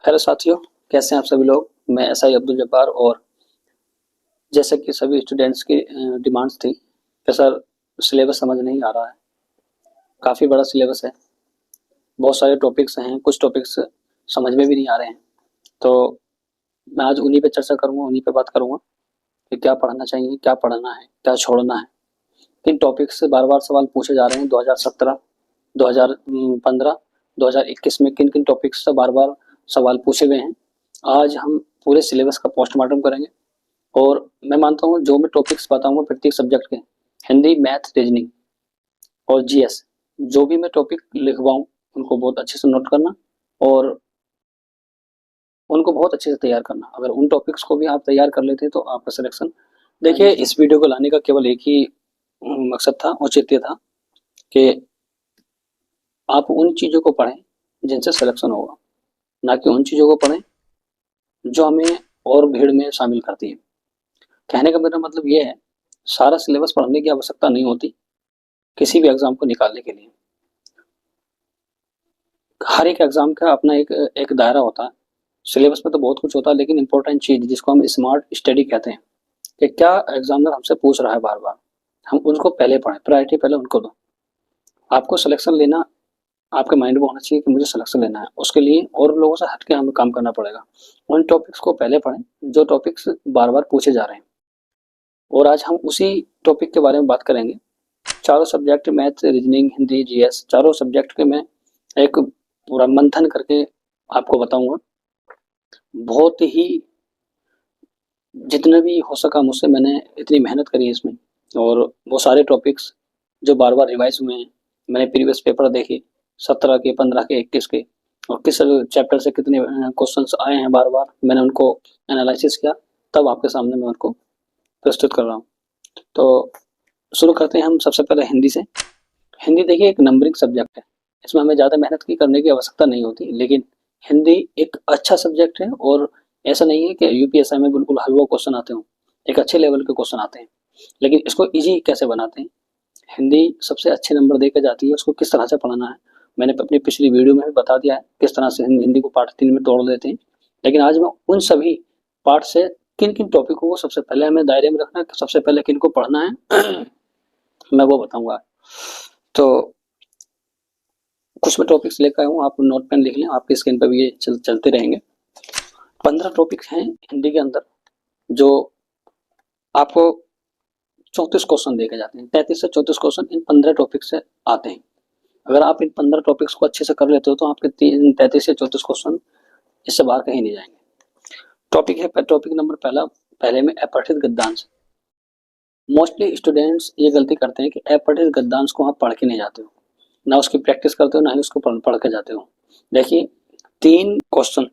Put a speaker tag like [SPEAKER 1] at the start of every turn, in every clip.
[SPEAKER 1] Hello साथियों, कैसे हैं आप सभी लोग। मैं एसआई अब्दुल जब्बार। और जैसे कि सभी स्टूडेंट्स की डिमांड्स थी कि सर सिलेबस समझ नहीं आ रहा है। काफ़ी बड़ा सिलेबस है, बहुत सारे टॉपिक्स हैं, कुछ टॉपिक्स समझ में भी नहीं आ रहे हैं। तो मैं आज उन्हीं पे चर्चा करूँगा, उन्हीं पे बात करूँगा कि क्या पढ़ना चाहिए, क्या पढ़ना है, क्या छोड़ना है। किन टॉपिक्स से बार बार सवाल पूछे जा रहे हैं 2017, 2015, 2021 में किन किन टॉपिक्स से बार बार सवाल पूछे गए हैं। आज हम पूरे सिलेबस का पोस्टमार्टम करेंगे। और मैं मानता हूँ जो मैं टॉपिक्स बताऊंगा प्रत्येक सब्जेक्ट के, हिंदी, मैथ, रीजनिंग और जीएस, जो भी मैं टॉपिक लिखवाऊँ उनको बहुत अच्छे से नोट करना और उनको बहुत अच्छे से तैयार करना। अगर उन टॉपिक्स को भी आप तैयार कर लेते हैं तो आपका सिलेक्शन। देखिए, इस वीडियो को लाने का केवल एक ही मकसद था, औचित्य था कि आप उन चीज़ों को पढ़ें जिनसे सिलेक्शन होगा, ना कि उन चीज़ों को पढ़ें जो हमें और भीड़ में शामिल करती है। कहने का मेरा मतलब ये है, सारा सिलेबस पढ़ने की आवश्यकता नहीं होती किसी भी एग्जाम को निकालने के लिए। हर एक एग्जाम का अपना एक एक दायरा होता है। सिलेबस में तो बहुत कुछ होता है, लेकिन इंपॉर्टेंट चीज जिसको हम स्मार्ट स्टडी कहते हैं कि क्या एग्जामिनर हमसे पूछ रहा है बार बार, हम उनको पहले पढ़ें, प्रायोरिटी पहले उनको दो। आपको सिलेक्शन लेना, आपके माइंड में होना चाहिए कि मुझे सिलेक्शन लेना है, उसके लिए और लोगों से हटके हमें काम करना पड़ेगा। उन टॉपिक्स को पहले पढ़ें जो टॉपिक्स बार बार पूछे जा रहे हैं। और आज हम उसी टॉपिक के बारे में बात करेंगे। चारों subject, math, reasoning, Hindi, GS, चारों सब्जेक्ट के मैं एक पूरा मंथन करके आपको बताऊंगा। बहुत ही जितना भी हो सका मुझसे मैंने इतनी मेहनत करी है इसमें। और वो सारे टॉपिक्स जो बार बार रिवाइज हुए हैं, मैंने प्रीवियस पेपर देखे, 17 के, 15 के, 21 के, और किस चैप्टर से कितने क्वेश्चंस आए हैं बार बार, मैंने उनको एनालिसिस किया, तब आपके सामने मैं उनको प्रस्तुत कर रहा हूँ। तो शुरू करते हैं हम सबसे पहले हिंदी से। हिंदी देखिए एक नंबरिंग सब्जेक्ट है, इसमें हमें ज़्यादा मेहनत की करने की आवश्यकता नहीं होती, लेकिन हिंदी एक अच्छा सब्जेक्ट है। और ऐसा नहीं है कि यूपीएससी में बिल्कुल हलवा क्वेश्चन आते हों, एक अच्छे लेवल के क्वेश्चन आते हैं। लेकिन इसको इजी कैसे बनाते हैं, हिंदी सबसे अच्छे नंबर दे के जाती है, उसको किस तरह से पढ़ना है मैंने अपनी पिछली वीडियो में भी बता दिया है, किस तरह से हिंदी को पार्ट 3 में तोड़ देते हैं। लेकिन आज मैं उन सभी पार्ट से किन किन टॉपिकों को सबसे पहले हमें दायरे में रखना है, सबसे पहले किन को पढ़ना है मैं वो बताऊंगा। तो कुछ मैं टॉपिक्स लेकर आया हूँ, आप नोट पेन लिख लें, आपकी स्क्रीन पर भी ये चलते रहेंगे। 15 टॉपिक्स हैं हिंदी के अंदर, जो आपको 34 क्वेश्चन देखे जाते हैं। 33 से 34 क्वेश्चन इन 15 टॉपिक से आते हैं। अगर आप इन 15 टॉपिक्स को अच्छे से कर लेते हो तो आपके 33 से 34 क्वेश्चन इससे बाहर कहीं नहीं जाएंगे। टॉपिक है, टॉपिक नंबर पहला, पहले में अपठित गद्यांश। मोस्टली स्टूडेंट्स ये गलती करते हैं कि अपठित गद्यांश को आप पढ़ के नहीं जाते हो, ना उसकी प्रैक्टिस करते हो, ना ही उसको पढ़ के जाते हो। देखिए, तीन क्वेश्चन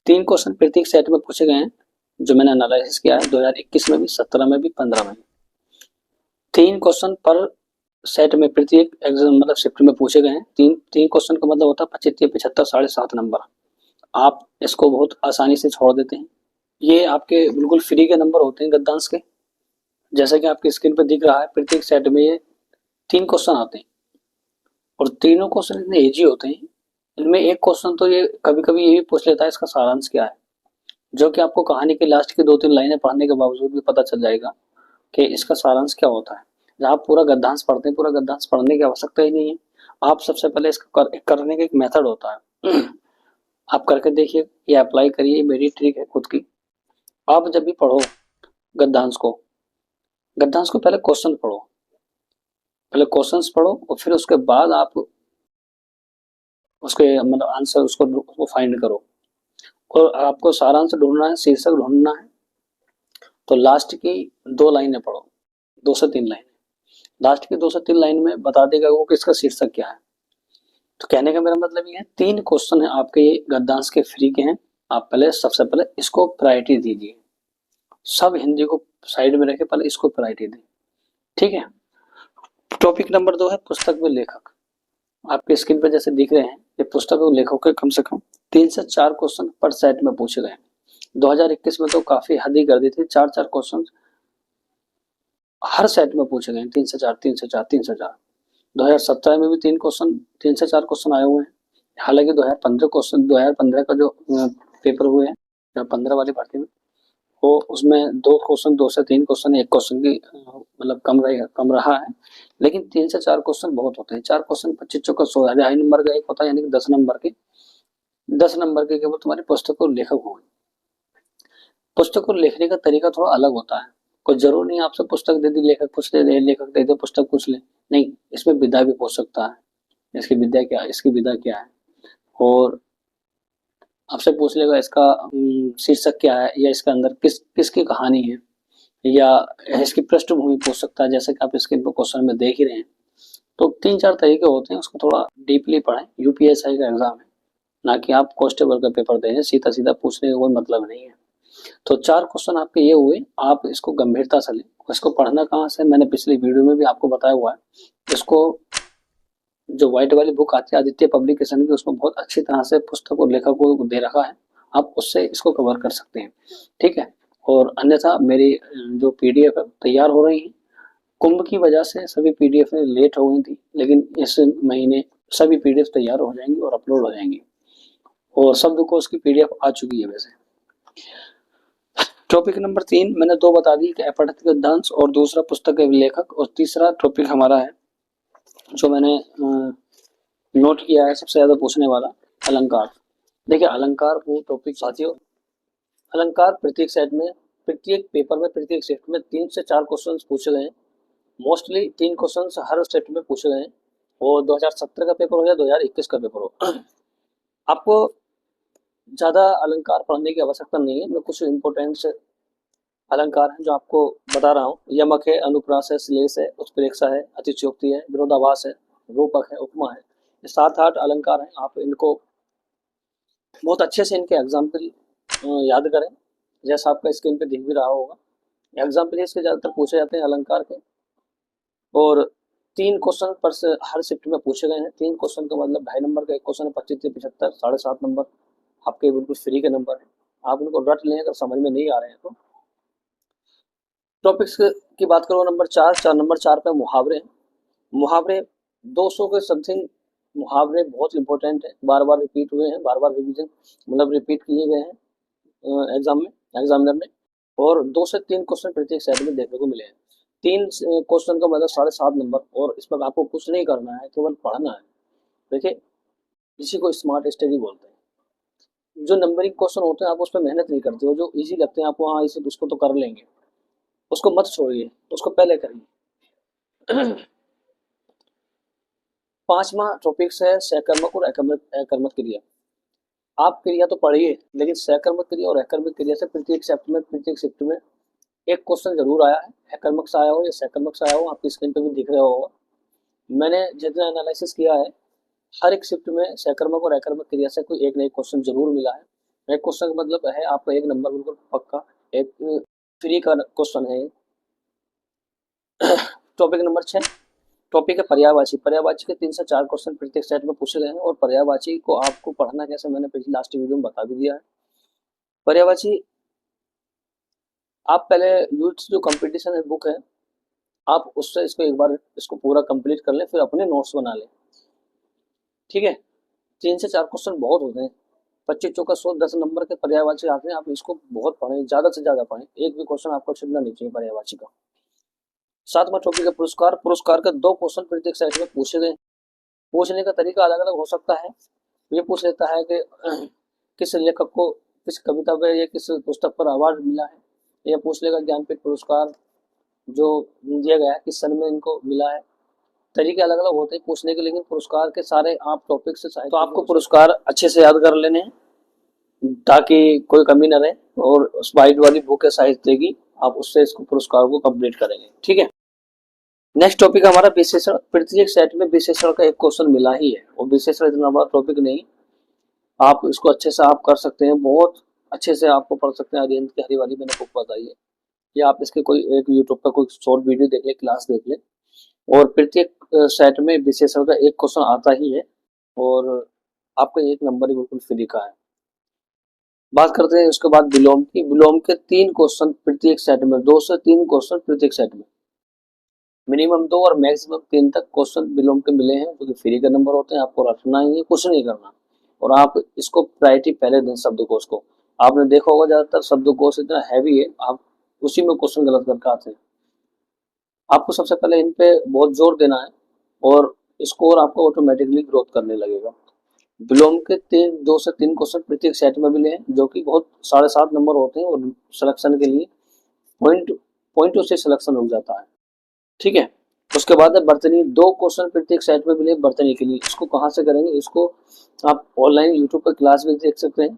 [SPEAKER 1] तीन क्वेश्चन प्रत्येक सेट में पूछे गए हैं, जो मैंने एनालिसिस किया है 2021 में भी, 17 में भी, 15 में भी। तीन क्वेश्चन पर सेट में प्रत्येक एग्जाम मतलब शिफ्ट में पूछे गए हैं। तीन तीन क्वेश्चन का मतलब होता है 25, 75, 7.5 नंबर। आप इसको बहुत आसानी से छोड़ देते हैं। ये आपके बिल्कुल फ्री के नंबर होते हैं गद्यांश के। जैसा कि आपकी स्क्रीन पर दिख रहा है, प्रत्येक सेट में ये तीन क्वेश्चन आते हैं और तीनों क्वेश्चन इतने इजी होते हैं। इनमें एक क्वेश्चन तो ये कभी कभी ये भी पूछ लेता है इसका सारांश क्या है, जो कि आपको कहानी के लास्ट की 2-3 लाइनें पढ़ने के बावजूद भी पता चल जाएगा कि इसका सारांश क्या होता है। जब आप पूरा गद्यांश पढ़ते हैं, पूरा गद्यांश पढ़ने की आवश्यकता ही नहीं है। आप सबसे पहले इसका करने का एक मेथड होता है आप करके देखिए, ये अप्लाई करिए, मेरी ट्रिक है खुद की। आप जब भी पढ़ो गद्यांश को, गद्यांश को पहले क्वेश्चन पढ़ो, पहले क्वेश्चंस पढ़ो और फिर उसके बाद आप उसके मतलब आंसर उसको फाइंड करो। और आपको सारांश ढूंढना है, शीर्षक ढूंढना है, तो लास्ट की 2 लाइनें पढ़ो, 2 से 3 लाइन। लास्ट की 2 से 3 लाइन में बता देगा वो कि इसका शीर्षक क्या है। तो कहने का मेरा मतलब ये है, 3 क्वेश्चन है आपके ये गद्यांश के फ्री के हैं। आप पहले सबसे पहले इसको प्रायोरिटी दीजिए, सब हिंदी को साइड में रखे, पहले इसको प्रायोरिटी दें, ठीक है। टॉपिक नंबर 2 है पुस्तक में लेखक। आपके स्क्रीन पर जैसे दिख रहे हैं, ये पुस्तक और लेखक के कम से कम 3 से 4 क्वेश्चन पर सेट में पूछे गए। 2021 में तो काफी हद ही कर दी थी, 4-4 क्वेश्चन हर सेट में पूछे गए, 3 से 4, 3 से 4, 3 से 4। 2017 में भी 3 से 4 क्वेश्चन आए हुए हैं, हालांकि 2015 क्वेश्चन 2015 का जो पेपर हुए हैं 2015 वाली भर्ती में, वो उसमें 2 क्वेश्चन 2 से 3 क्वेश्चन, 1 क्वेश्चन की मतलब कम रहा है, लेकिन 3 से 4 क्वेश्चन बहुत होते हैं। 4 क्वेश्चन 25 चौका 16, 2.5 नंबर का एक होता है, यानी कि 10 नंबर के केवल तुम्हारी पुस्तक को लेखक हो गई। पुस्तक को लिखने का तरीका थोड़ा अलग होता है। कोई जरूर नहीं आपसे पुस्तक दे दी, लेखक पूछ ले, लेखक दे दे पुस्तक पूछ ले, नहीं, इसमें विधा भी पूछ सकता है, इसकी विद्या क्या है, इसकी विधा क्या है, और आपसे पूछ लेगा इसका शीर्षक क्या है, या इसके अंदर किसकी कहानी है, या इसकी पृष्ठभूमि पूछ सकता है, जैसे कि आप इसके क्वेश्चन में देख ही रहे हैं। तो 3-4 तरीके होते हैं, उसको थोड़ा डीपली पढ़ें। यूपीएससी का एग्जाम है, ना कि आप कांस्टेबल का पेपर दे रहे हैं, सीधा सीधा पूछने का कोई मतलब नहीं है। तो 4 क्वेश्चन आपके ये हुए, आप इसको गंभीरता से लें। इसको पढ़ना कहाँ से, मैंने पिछली वीडियो में भी आपको बताया हुआ है। इसको जो व्हाइट वाली बुक आती है आदित्य पब्लिकेशन की, उसमें बहुत अच्छी तरह से पुस्तक और लेखक को दे रखा है, आप उससे इसको कवर कर सकते हैं, ठीक है। और अन्यथा मेरी जो पीडीएफ है तैयार हो रही है। कुंभ की वजह से सभी पीडीएफ लेट हो गई थी, लेकिन इस महीने सभी पीडीएफ तैयार हो जाएंगी और अपलोड हो जाएंगी, और शब्दकोश की पीडीएफ आ चुकी है वैसे। टॉपिक नंबर 3 मैंने 2 बता दी कि अपठित गद्यांश, और दूसरा पुस्तक के लेखक, और तीसरा टॉपिक हमारा है जो मैंने नोट किया है सबसे ज्यादा पूछने वाला, अलंकार। देखिए अलंकार वो टॉपिक साथियों, अलंकार प्रत्येक सेट में, प्रत्येक पेपर में, प्रत्येक सेट में 3 से 4 क्वेश्चन पूछे गए हैं। मोस्टली 3 क्वेश्चन हर सेट में पूछे गए हैं, और 2017 का पेपर हो या 2021 का पेपर हो। आपको ज्यादा अलंकार पढ़ने की आवश्यकता नहीं है, मैं कुछ इंपोर्टेंट अलंकार है जो आपको बता रहा हूँ। यमक है, अनुप्रास है, श्लेष है, उत्प्रेक्षा है, अतिशयोक्ति है, विरोधाभास है, रूपक है, उपमा है। ये 7-8 अलंकार हैं, आप इनको बहुत अच्छे से इनके एग्जाम्पल याद करें, जैसा आपका स्क्रीन पे दिख भी रहा होगा। एग्जाम्पल इसके ज्यादातर पूछे जाते हैं अलंकार के, और 3 क्वेश्चन पर से हर शिफ्ट में पूछे गए हैं। 3 क्वेश्चन का मतलब 2.5 नंबर का एक क्वेश्चन है, 25 से 75, 7.5 नंबर आपके बिल्कुल फ्री के नंबर है। आप इनको रट लें अगर समझ में नहीं आ रहे हैं तो। टॉपिक्स की बात करो, नंबर 4 पे मुहावरे। मुहावरे 200 के समथिंग मुहावरे बहुत इंपॉर्टेंट है, बार बार रिपीट हुए हैं, बार बार रिवीजन मतलब रिपीट किए गए हैं एग्जाम में, एग्जामिनर ने, और 2 से 3 क्वेश्चन प्रत्येक सेट में देखने को मिले हैं। 3 क्वेश्चन का मतलब 7.5 नंबर, और इसमें आपको कुछ नहीं करना है, केवल पढ़ना है। देखिए इसी को स्मार्ट स्टडी बोलते हैं। जो नंबरिंग क्वेश्चन होते हैं आप उस पर मेहनत नहीं करते हो, जो इजी लगते हैं आपको, हाँ इसे उसको तो कर लेंगे, उसको मत छोड़िए, उसको पहले करिए। 5वां टॉपिक है सकर्मक और अकर्मक क्रिया। आप क्रिया तो पढ़िए, लेकिन सकर्मक क्रिया और अकर्मक क्रिया से प्रत्येक शिफ्ट में एक क्वेश्चन जरूर आया है, अकर्मक से आया हो या सकर्मक से आया हो, आपकी स्क्रीन पे भी दिख रहा होगा। मैंने जितना एनालिसिस किया है, हर एक शिफ्ट में सकर्मक और अकर्मक क्रिया से कोई एक ना एक क्वेश्चन जरूर मिला है। एक क्वेश्चन का मतलब है आपका 1 नंबर बिल्कुल पक्का, एक फ्री का क्वेश्चन है। टॉपिक नंबर 6 टॉपिक है पर्यायवाची। पर्यायवाची के 3 से 4 क्वेश्चन प्रत्येक सेट में पूछे गए हैं, और पर्यायवाची को आपको पढ़ना कैसे मैंने पिछली लास्ट वीडियो में बता भी दिया है। पर्यायवाची आप पहले यूथ जो कंपटीशन है बुक है, आप उससे इसको एक बार इसको पूरा कंप्लीट कर लें, फिर अपने नोट्स बना लें, ठीक है। 3 से 4 क्वेश्चन बहुत होते हैं, 25 चौका 100, 10 नंबर के पर्यायवाची आते हैं। आप इसको बहुत पढ़ें, ज्यादा से ज्यादा पढ़ें, एक भी क्वेश्चन आपको छूटना नहीं चाहिए पर्यायवाची का। 7वां टॉपिक है पुरस्कार। पुरस्कार के 2 क्वेश्चन प्रत्येक सेट में पूछे गए। पूछने का तरीका अलग अलग हो सकता है। ये पूछ लेता है कि किस लेखक को किस कविता पर या किस पुस्तक पर अवार्ड मिला है, या पूछ लेगा ज्ञानपीठ पुरस्कार जो दिया गया है किस सन में इनको मिला है। तरीके अलग अलग होते हैं पूछने के, लेकिन पुरस्कार के सारे आप टॉपिक से तो आपको पुरस्कार अच्छे से याद कर लेने हैं, ताकि कोई कमी न रहे, और उस वाइट वाली बुक है साहित्य की, आप उससे इसको पुरस्कार को कंप्लीट करेंगे, ठीक है। नेक्स्ट टॉपिक हमारा विशेषण। प्रत्येक सेट में विशेषण का एक क्वेश्चन मिला ही है, और विशेषण इतना बड़ा टॉपिक नहीं, आप इसको अच्छे से आप कर सकते हैं, बहुत अच्छे से आपको पढ़ सकते हैं। अरिहंत की हरी वाली मैंने बुक बताई है, या आप इसके कोई एक यूट्यूब पर कोई शॉर्ट वीडियो देख ले, क्लास देख ले, और प्रत्येक सेट में विशेषण का एक क्वेश्चन आता ही है, और आपका 1 नंबर ही बिल्कुल फ्री का है। बात करते हैं उसके बाद विलोम की। विलोम के 3 क्वेश्चन प्रत्येक सेट में, 2 से 3 क्वेश्चन प्रत्येक सेट में, मिनिमम 2 और मैक्सिमम 3 तक क्वेश्चन विलोम के मिले हैं, जो कि फ्री का नंबर होते हैं, आपको रखना ही है, कुछ नहीं करना। और आप इसको प्रायोरिटी पहले दें शब्दकोश को। आपने देखा होगा ज्यादातर शब्दकोश इतना हैवी है, आप उसी में क्वेश्चन गलत करके आते हैं। आपको सबसे पहले इन पे बहुत जोर देना है और स्कोर आपको ऑटोमेटिकली ग्रोथ करने लगेगा। विलोम के 2 से 3 क्वेश्चन प्रत्येक सेट में मिले हैं, जो कि बहुत 7.5 नंबर होते हैं और सिलेक्शन के लिए पॉइंटों से सिलेक्शन हो जाता है। ठीक है, उसके बाद है बर्तनी। 2 क्वेश्चन प्रत्येक सेट में मिले बर्तनी के लिए। इसको कहाँ से करेंगे? इसको आप ऑनलाइन यूट्यूब पर क्लास भी देख सकते हैं।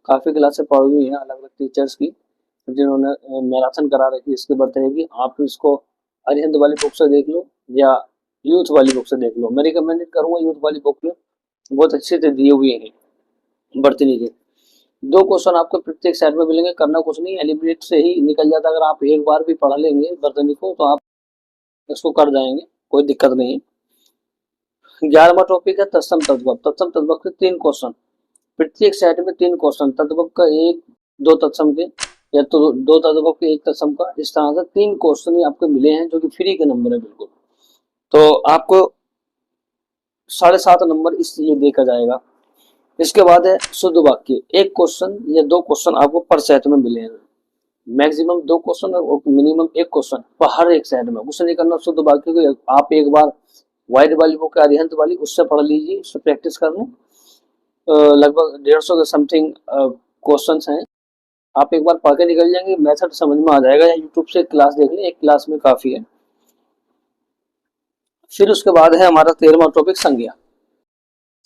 [SPEAKER 1] काफी क्लासें पढ़ी हुई हैं अलग अलग टीचर्स की, जिन्होंने मैराथन करा रखी है इसके बर्तनी की। आप इसको अरिहंत वाली बुक से देख लो या यूथ वाली बुक से देख लो। मैं रिकमेंडेड करूंगा यूथ वाली बुक में, बहुत अच्छे से दिए हुए हैं बर्तनी के। 2 क्वेश्चन आपको प्रत्येक सेट में मिलेंगे, करना कुछ नहीं, एलिमिनेट से ही निकल जाता है। अगर आप एक बार भी पढ़ लेंगे बर्तनी को तो आप इसको कर जाएंगे, कोई दिक्कत नहीं है। 11वां टॉपिक है तत्सम तद्भव। तत्सम तद्भव के 3 क्वेश्चन प्रत्येक सेट में, 3 क्वेश्चन तद्भव का एक, 2 तत्सम के, या तो 2 तद्भव के 1 तत्सम का। इस तरह से 3 क्वेश्चन ही आपको मिले हैं, जो कि फ्री के नंबर है बिल्कुल। तो आपको 7.5 नंबर इसलिए देखा जाएगा। इसके बाद है शुद्ध वाक्य। 1 क्वेश्चन या 2 क्वेश्चन आपको पर सेट में मिले हैं। मैक्सिमम 2 क्वेश्चन और मिनिमम 1 क्वेश्चन पर हर एक सेट में। कुछ नहीं करना, शुद्ध वाक्य को आप एक बार वाइट वाली बुक है अरिहंत वाली, उससे पढ़ लीजिए, उससे प्रैक्टिस कर लें। लगभग 150 के समथिंग क्वेश्चंस हैं। आप एक बार पढ़ के निकल जाएंगे, मेथड समझ में आ जाएगा, या यूट्यूब से क्लास देख लें, एक क्लास में काफी है। फिर उसके बाद है हमारा 13वां टॉपिक संज्ञा।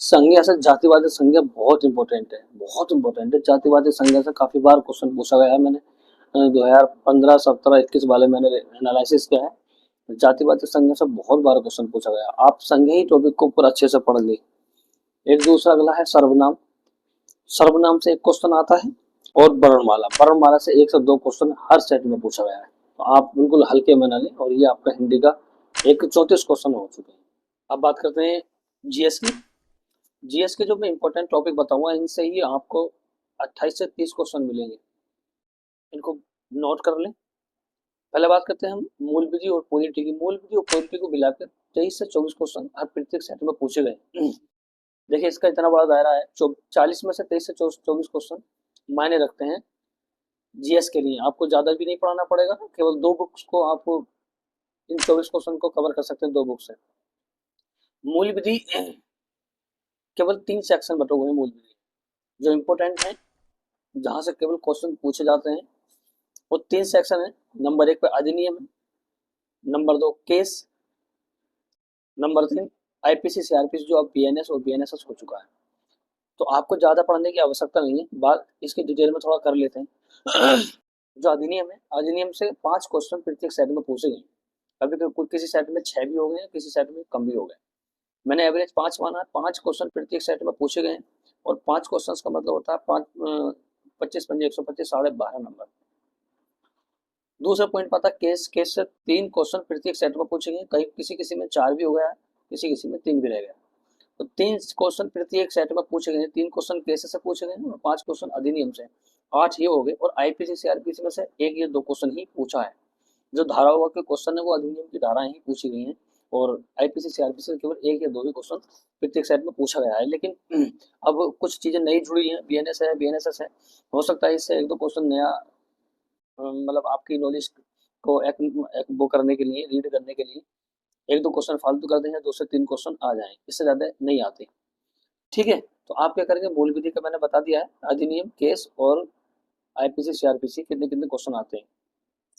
[SPEAKER 1] संज्ञा से जातिवादी संज्ञा बहुत इंपॉर्टेंट है, बहुत इंपॉर्टेंट है। जातिवादी संज्ञा से काफी बार क्वेश्चन पूछा गया है। मैंने 2015, 17, 21 वाले मैंने एनालिसिस किया है। जातिवादी संज्ञा से बहुत बार क्वेश्चन पूछा गया। आप संज्ञा ही टॉपिक को ऊपर अच्छे से पढ़ ली। एक दूसरा अगला है सर्वनाम। सर्वनाम से 1 क्वेश्चन आता है, और वर्णमाला। वर्णमाला से 1 से 2 क्वेश्चन हर सेट में पूछा गया है, तो आप बिल्कुल हल्के में ना लें। और ये आपका हिंदी का 34 क्वेश्चन हो चुके हैं। अब बात करते हैं जीएस की। जीएस के जो मैं इंपॉर्टेंट टॉपिक बताऊंगा, इनसे ही आपको 28 से 30 क्वेश्चन मिलेंगे। इनको नोट कर लें। पहले बात करते हैं हम मूल विधि और पॉलिटी की। मूल विधि और पॉलिटी को मिलाकर 23 से 24 क्वेश्चन हर प्रत्येक सेट में पूछे गए। देखिए इसका इतना बड़ा दायरा है, 40 में से 23 से 24 क्वेश्चन मायने रखते हैं जीएस के लिए। आपको ज्यादा भी नहीं पढ़ाना पड़ेगा, केवल 2 बुक्स को आपको इन 24 क्वेश्चन को कवर कर सकते हैं, 2 बुक से। मूल विधि केवल 3 सेक्शन बटे हुए हैं मूल विधि, जो इम्पोर्टेंट है, जहां से केवल क्वेश्चन पूछे जाते हैं। वो 3 सेक्शन है। नंबर 1 पे अधिनियम है, number 2 case, number 3 IPC CrPC, जो अब बीएनएस और बीएनएसएस हो चुका है। तो आपको ज्यादा पढ़ने की आवश्यकता नहीं है। बात इसकी डिटेल में थोड़ा कर लेते हैं। जो अधिनियम है, अधिनियम से 5 क्वेश्चन प्रत्येक सेट में पूछे गए। कभी किसी सेट में 6 भी हो गए, किसी सेट में कम भी हो गए। मैंने एवरेज 5 माना है। 5 क्वेश्चन प्रत्येक सेट में पूछे गए, और 5 क्वेश्चन का मतलब होता है 25 पंजे 125, 12.5 नंबर। दूसरा पॉइंट पता, केस। केस से 3 क्वेश्चन प्रत्येक सेट में पूछे गए। कहीं किसी किसी में 4 भी हो गया, किसी किसी में 3 भी रह गया। तो 3 क्वेश्चन प्रत्येक सेट में पूछे गए। 3 क्वेश्चन केस से पूछे गए और 5 क्वेश्चन अधिनियम से। 8 ये हो गए। और आईपीसी सीआरपीसी में से 1 या 2 क्वेश्चन ही पूछा है। जो धाराओं के क्वेश्चन है वो अधिनियम की धाराएं ही पूछी गई हैं, और आईपीसी सीआरपीसी से केवल 1 या 2 ही क्वेश्चन प्रत्येक सेट में पूछा गया है। लेकिन अब कुछ चीजें नई जुड़ी हैं, बीएनएस है, बीएनएसएस है। हो सकता है इससे 1-2 क्वेश्चन नया, मतलब आपकी नॉलेज को एक वो करने के लिए, रीड करने के लिए 1-2 क्वेश्चन फालतू कर दें, 2 से 3 क्वेश्चन आ जाएं, इससे ज्यादा नहीं आते। ठीक है, तो आप क्या करेंगे, मूल विधि का मैंने बता दिया है, अधिनियम, केस और आईपीसी सीआरपीसी कितने कितने क्वेश्चन आते हैं।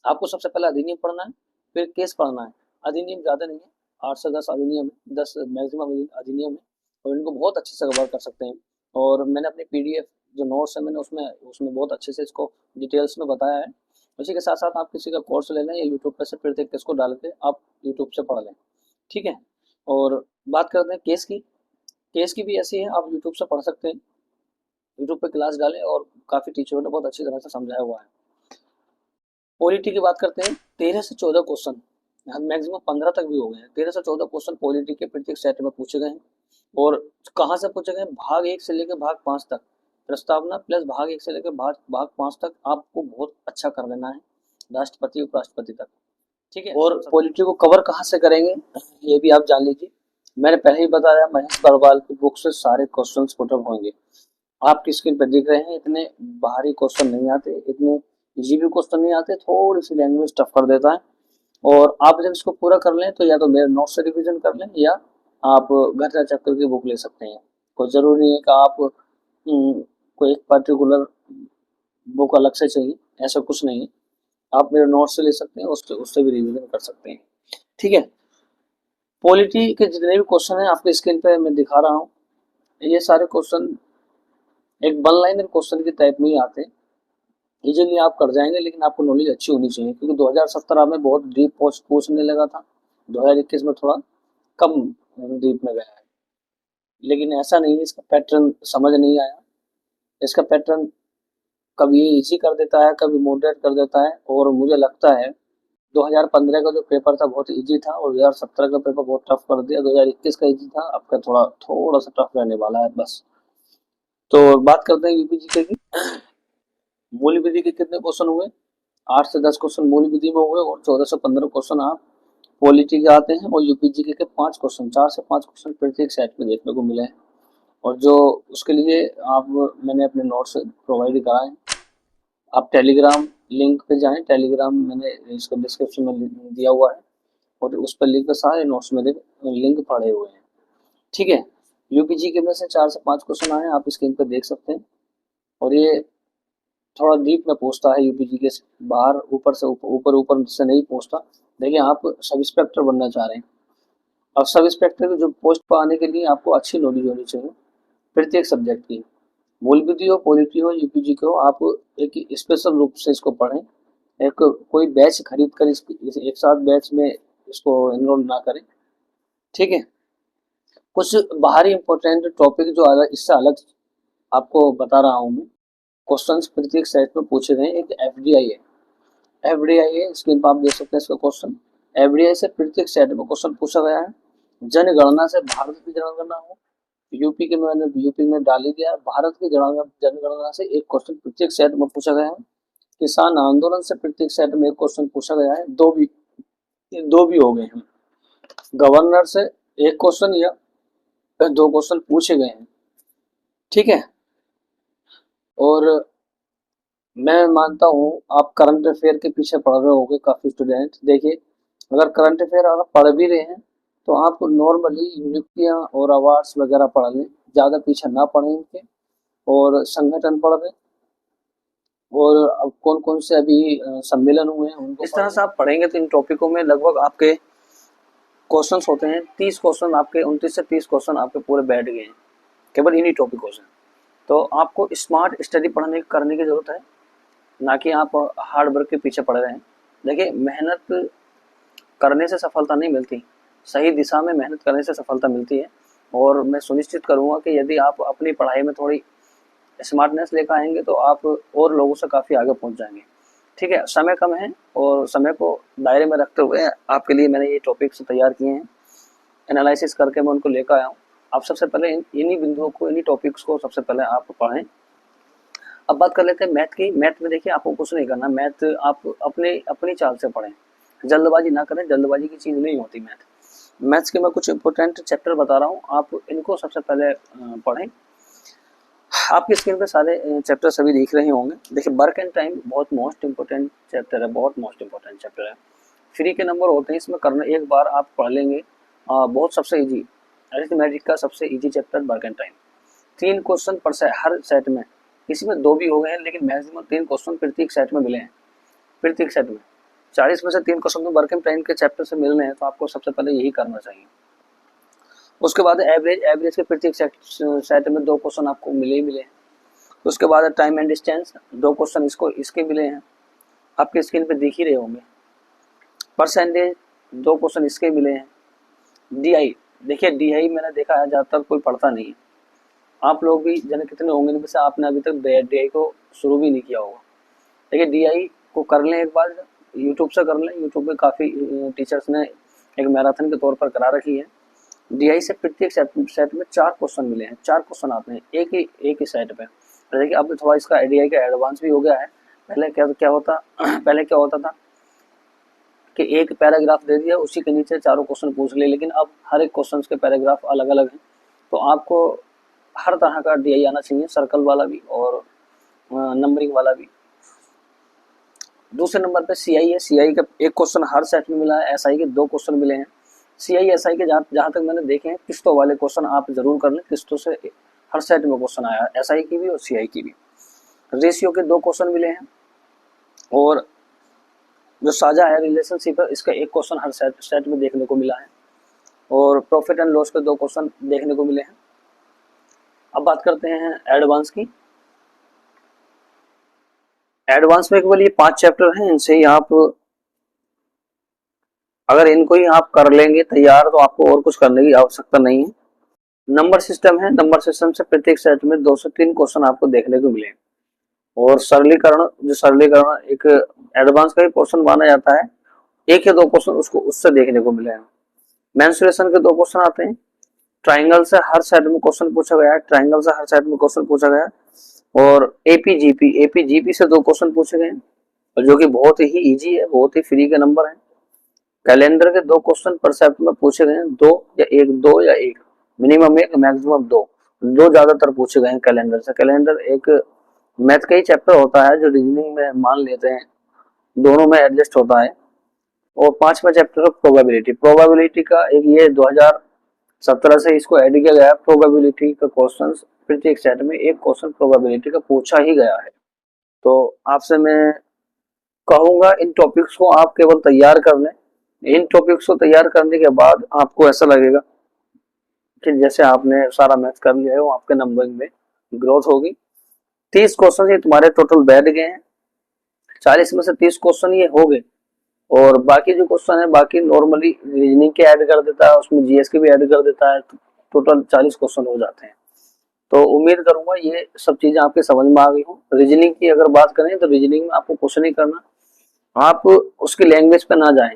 [SPEAKER 1] आपको सबसे पहले अधिनियम पढ़ना है, फिर केस पढ़ना है। अधिनियम ज्यादा नहीं है, 8 से 10 अधिनियम है, 10 मैक्सिमम अधिनियम है, और इनको बहुत अच्छे से कवर कर सकते हैं। और मैंने अपनी पीडीएफ जो नोट्स है, मैंने उसमें बहुत अच्छे से इसको डिटेल्स में बताया है। उसी के साथ साथ आप किसी का कोर्स ले लें, या यूट्यूब पर से प्रत्येक केस को डाल के आप यूट्यूब से पढ़ लें। ठीक है, और बात करते हैं केस की। केस की भी ऐसी है, आप यूट्यूब से पढ़ सकते हैं। यूट्यूब पे क्लास डालें, और काफी टीचरों ने बहुत अच्छी तरह से समझाया हुआ है। पॉलिटी की बात करते हैं, 13 से 14 क्वेश्चन, मैक्सिमम 15 तक भी हो गए हैं। 13 से 14 क्वेश्चन पॉलिटी के प्रत्येक सेट में पूछे गए हैं। और कहाँ से पूछे गए, भाग 1 से लेकर भाग 5 तक। प्रस्तावना प्लस भाग 1 से लेकर भाग 5 तक आपको बहुत अच्छा कर लेना है, राष्ट्रपति उपराष्ट्रपति तक। ठीक है, और पॉलिटी को कवर कहाँ से करेंगे ये भी आप जान लीजिए। मैंने पहले ही बताया, महेश बरवाल की बुक से सारे क्वेश्चंस पुटअप होंगे। आपकी स्क्रीन पर दिख रहे हैं, इतने भारी क्वेश्चन नहीं आते, इतने इजी भी क्वेश्चन नहीं आते, थोड़ी सी लैंग्वेज टफ कर देता है। और आप जब इसको पूरा कर लें तो या तो मेरे नोट से रिवीजन कर लें, या आप घर जा चैप्टर की बुक ले सकते हैं। कोई ज़रूरी नहीं है कि आप कोई एक पर्टिकुलर बुक अलग से चाहिए, ऐसा कुछ नहीं है। आप मेरे नोट से ले सकते हैं, उससे उससे भी रिवीजन कर सकते हैं। ठीक है। पॉलिटी के जितने भी क्वेश्चन हैं आपके स्क्रीन पे मैं दिखा रहा हूँ, ये सारे क्वेश्चन एक वन लाइनर क्वेश्चन के टाइप में ही आते हैं। इजीली आप कर जाएंगे, लेकिन आपको नॉलेज अच्छी होनी चाहिए, क्योंकि 2017 में बहुत डीप पूछने लगा था, 2021 में थोड़ा कम डीप में गया है। लेकिन ऐसा नहीं है, इसका पैटर्न समझ नहीं आया। इसका पैटर्न कभी इजी कर देता है, कभी मॉडरेट कर देता है। और मुझे लगता है 2015 का जो पेपर था बहुत इजी था, और 2017 का पेपर बहुत टफ कर दिया। 2021 का इजी था, आपका थोड़ा थोड़ा सा टफ रहने वाला है बस। तो बात करते हैं यूपीजीके की। मूल विधि के कितने क्वेश्चन हुए? 8 से 10 क्वेश्चन मूल विधि में हुए, और 14 से 15 क्वेश्चन आप पॉलिटी के आते हैं। और यूपीजीके के 5 क्वेश्चन, 4 से 5 क्वेश्चन प्रत्येक सेट में देखने को मिले हैं। और जो उसके लिए आप मैंने अपने नोट्स प्रोवाइड कराए हैं। आप टेलीग्राम लिंक पे जाएं, टेलीग्राम मैंने इसको डिस्क्रिप्शन में दिया हुआ है, और उस पर लिंक पे सारे नोट्स मेरे लिंक पड़े हुए हैं। ठीक है। यूपीजी के में से 4 से 5 क्वेश्चन आए, आप स्क्रीन पर देख सकते हैं। और ये थोड़ा डीप में पूछता है यूपीजी के, बाहर ऊपर से ऊपर से नहीं पूछता। देखिए, आप सब इंस्पेक्टर बनना चाह रहे हैं, अब सब इंस्पेक्टर की जो पोस्ट पर आने के लिए आपको अच्छी नॉलेज होनी चाहिए प्रत्येक सब्जेक्ट की। मूल विधि हो, पॉलिटी हो, यूपीजी को आप एक स्पेशल रूप से इसको पढ़ें। एक कोई बैच खरीद कर एक साथ बैच में इसको एनरोल ना करें। ठीक है। कुछ बाहरी इंपॉर्टेंट टॉपिक जो अलग, इससे अलग आपको बता रहा हूँ मैं। क्वेश्चंस प्रत्येक सेट में पूछे गए। एक एफडीआई है, एफडीआई है, स्क्रीन पर आप देख सकते हैं इसका क्वेश्चन। एफडीआई से प्रत्येक सेट में क्वेश्चन पूछा गया है। जनगणना से भारत की जनगणना हो, यूपी के मैंने यूपी में डाल ही दिया। भारत की जनगणना से एक क्वेश्चन प्रत्येक सेट में पूछा गया है। किसान आंदोलन से प्रत्येक सेट में एक क्वेश्चन पूछा गया है, दो भी हो गए हैं। गवर्नर से एक क्वेश्चन या 2 क्वेश्चन पूछे गए हैं। ठीक है। और मैं मानता हूँ आप करंट अफेयर के पीछे पढ़ रहे होंगे काफी स्टूडेंट। देखिए, अगर करंट अफेयर अगर पढ़ भी रहे हैं तो आप नॉर्मली नियुक्तियां और अवार्ड्स वगैरह पढ़ लें, ज्यादा पीछे ना पढ़ें इनके। और संगठन पढ़ लें, और अब कौन कौन से अभी सम्मेलन हुए हैं उनको। इस तरह से आप पढ़ेंगे तो इन टॉपिकों में लगभग आपके क्वेश्चंस होते हैं 30 क्वेश्चन, आपके 29 से 30 क्वेश्चन आपके पूरे बैठ गए हैं केवल इन्हीं टॉपिकों से। तो आपको स्मार्ट स्टडी करने की जरूरत है, ना कि आप हार्ड वर्क के पीछे पड़ रहे हैं। देखिए, मेहनत करने से सफलता नहीं मिलती, सही दिशा में मेहनत करने से सफलता मिलती है। और मैं सुनिश्चित करूंगा कि यदि आप अपनी पढ़ाई में थोड़ी स्मार्टनेस लेकर आएंगे तो आप और लोगों से काफ़ी आगे पहुंच जाएंगे। ठीक है। समय कम है, और समय को दायरे में रखते हुए आपके लिए मैंने ये टॉपिक्स तैयार किए हैं, एनालिसिस करके मैं उनको लेकर आया हूँ। आप सबसे पहले इन्हीं बिंदुओं को, इन्हीं टॉपिक्स को सबसे पहले आप पढ़ें। अब बात कर लेते हैं मैथ की। मैथ में देखिए, आपको कुछ नहीं करना, मैथ आप अपनी चाल से पढ़ें, जल्दबाजी ना करें, जल्दबाजी की चीज़ नहीं होती मैथ। मैथ्स के मैं कुछ इंपॉर्टेंट चैप्टर बता रहा हूँ, आप इनको सबसे पहले पढ़ें। आपकी स्क्रीन पे सारे चैप्टर सभी दिख रहे होंगे। देखिए, वर्क एंड टाइम बहुत मोस्ट इंपॉर्टेंट चैप्टर है, बहुत मोस्ट इंपॉर्टेंट चैप्टर है। फ्री के नंबर होते हैं इसमें, करना एक बार आप पढ़ लेंगे। बहुत सबसे इजी अरिथमेटिक का सबसे easy chapter work and time. 3 question पर हर सेट में, किसी में 2 भी हो गए हैं, लेकिन मैक्सिमम 3 क्वेश्चन प्रत्येक सेट में मिले हैं। प्रत्येक सेट में 40 में से 3 क्वेश्चन तो वर्क एंड टाइम के चैप्टर से मिल रहे हैं, तो आपको सबसे पहले यही करना चाहिए। उसके बाद एवरेज के प्रत्येक सेट में 2 क्वेश्चन आपको मिले ही मिले हैं। उसके बाद टाइम एंड डिस्टेंस, 2 क्वेश्चन इसके मिले हैं, आपके स्क्रीन पे दिख ही रहे होंगे। परसेंटेज, 2 क्वेश्चन इसके मिले हैं। डीआई, देखिए डीआई मैंने देखा है ज़्यादातर कोई पढ़ता नहीं है। आप लोग भी जाने कितने होंगे इनमें से आपने अभी तक डीआई को शुरू भी नहीं किया होगा। देखिए, डीआई को कर लें एक बार, यूट्यूब से कर लें। यूट्यूब पे काफ़ी टीचर्स ने एक मैराथन के तौर पर करा रखी है। डीआई से प्रत्येक सेट में 4 क्वेश्चन मिले हैं, 4 क्वेश्चन आते हैं एक ही सेट पे। देखिए, अब थोड़ा इसका डीआई का एडवांस भी हो गया है। पहले क्या होता पहले क्या होता था, कि एक पैराग्राफ दे दिया, उसी के नीचे चारों क्वेश्चन पूछ लिए, लेकिन अब हर एक क्वेश्चन के पैराग्राफ अलग अलग हैं। तो आपको हर तरह का DI आना चाहिए, सर्कल वाला भी और नंबरिंग वाला भी। दूसरे नंबर पे CI है। CI का एक क्वेश्चन हर सेट में मिला है, SI के 2 क्वेश्चन मिले हैं। CI SI के जहाँ तक मैंने देखे हैं, किस्तों वाले क्वेश्चन आप जरूर कर लें, किस्तों से हर सेट में क्वेश्चन आया है, SI की भी और CI की भी। रेशियो के 2 क्वेश्चन मिले हैं और जो साझा है रिलेशनशिप है, इसका एक क्वेश्चन हर सेट में देखने को मिला है और प्रॉफिट एंड लॉस के 2 क्वेश्चन देखने को मिले हैं। अब बात करते हैं एडवांस की। एडवांस में केवल ये 5 चैप्टर हैं, इनसे ही आप अगर इनको ही आप कर लेंगे तैयार तो आपको और कुछ करने की आवश्यकता नहीं है। नंबर सिस्टम है, नंबर सिस्टम से प्रत्येक सेट में 2 से 3 क्वेश्चन आपको देखने को मिले और सरलीकरण, जो सरलीकरण एक एडवांस का ही क्वेश्चन माना जाता है, 1 या 2 क्वेश्चन उसको उससे देखने को मिले हैं। मेंसुरेशन के 2 क्वेश्चन आते हैं। ट्राइंगल से हर सेट में क्वेश्चन पूछा गया है, ट्राइंगल से हर सेट में क्वेश्चन पूछा गया है और एपीजीपी से 2 क्वेश्चन पूछे गए हैं और जो कि बहुत ही इजी है, बहुत ही फ्री के नंबर है। कैलेंडर के 2 क्वेश्चन पर सेट में पूछे गए हैं, 2 या 1, मिनिमम 1 मैक्सिमम 2 ज्यादातर पूछे गए हैं कैलेंडर से। कैलेंडर एक मैथ का ही चैप्टर होता है जो रीजनिंग में मान लेते हैं, दोनों में एडजस्ट होता है। और 5वां चैप्टर प्रोबेबिलिटी का एक ये 2017 से इसको ऐड किया गया है। प्रोबेबिलिटी का क्वेश्चन प्रत्येक सेट में एक क्वेश्चन प्रोबेबिलिटी का पूछा ही गया है। तो आपसे मैं कहूंगा इन टॉपिक्स को आप केवल तैयार कर लें। इन टॉपिक्स को तैयार करने के बाद आपको ऐसा लगेगा कि जैसे आपने सारा मैथ कर लिया है, वो आपके नंबरिंग में ग्रोथ होगी। 30 क्वेश्चन ये तुम्हारे टोटल बैठ गए हैं, 40 में से 30 क्वेश्चन ये हो गए और बाकी जो क्वेश्चन है बाकी नॉर्मली रीजनिंग के ऐड कर देता है, उसमें जीएस के भी ऐड कर देता है, तो टोटल 40 क्वेश्चन हो जाते हैं। तो उम्मीद करूंगा ये सब चीजें आपके समझ में आ गई हो। रीजनिंग की अगर बात करें तो रीजनिंग में आपको कुछ नहीं करना, आप उसकी लैंग्वेज पे ना जाएं,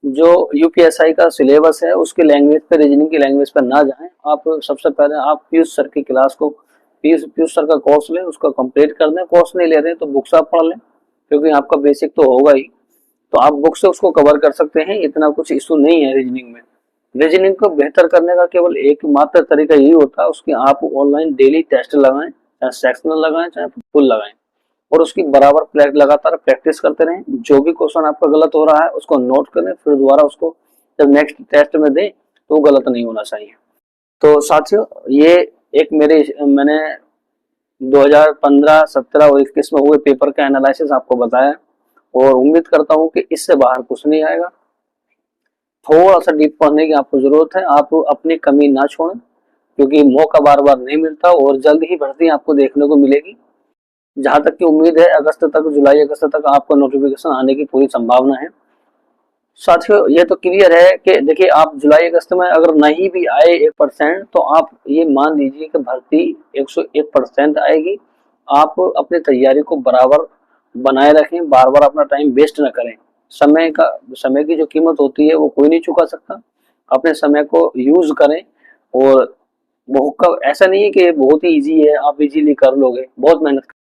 [SPEAKER 1] जो यूपीएसआई का सिलेबस है उसकी लैंग्वेज पे, रीजनिंग की लैंग्वेज पे ना जाएं। आप सबसे पहले आप पीयूष सर की क्लास को, पीयूष सर का कोर्स लें, उसका कंप्लीट कर दें। कोर्स नहीं ले रहे तो बुक्स आप पढ़ लें, क्योंकि आपका बेसिक तो होगा ही, तो आप बुक से उसको कवर कर सकते हैं, इतना कुछ इशू नहीं है रीजनिंग में। रीजनिंग को बेहतर करने का केवल एकमात्र तरीका यही होता है, उसकी आप ऑनलाइन डेली टेस्ट लगाएं, चाहे सेक्शनल लगाएं चाहे फुल लगाएं और उसकी बराबर लगातार प्रैक्टिस करते रहें। जो भी क्वेश्चन आपका गलत हो रहा है उसको नोट करें, फिर दोबारा उसको जब नेक्स्ट टेस्ट में दें तो वो गलत नहीं होना चाहिए। तो साथियों ये एक मैंने 2015, 17 और 21 में हुए पेपर का एनालिसिस आपको बताया और उम्मीद करता हूं कि इससे बाहर कुछ नहीं आएगा। थोड़ा सा डीप पढ़ने की आपको जरूरत है, आप अपनी कमी ना छोड़ें, क्योंकि मौका बार बार नहीं मिलता और जल्द ही भर्ती आपको देखने को मिलेगी। जहां तक की उम्मीद है अगस्त तक, जुलाई अगस्त तक आपको नोटिफिकेशन आने की पूरी संभावना है। साथियों ये तो क्लियर है कि देखिए, आप जुलाई अगस्त में अगर नहीं भी आए 1% तो आप ये मान लीजिए कि भर्ती 101% आएगी। आप अपनी तैयारी को बराबर बनाए रखें, बार बार अपना टाइम वेस्ट न करें। समय की जो कीमत होती है वो कोई नहीं चुका सकता। अपने समय को यूज करें और ऐसा नहीं है कि बहुत ही इजी है, आप इजीली कर लोगे, बहुत मेहनत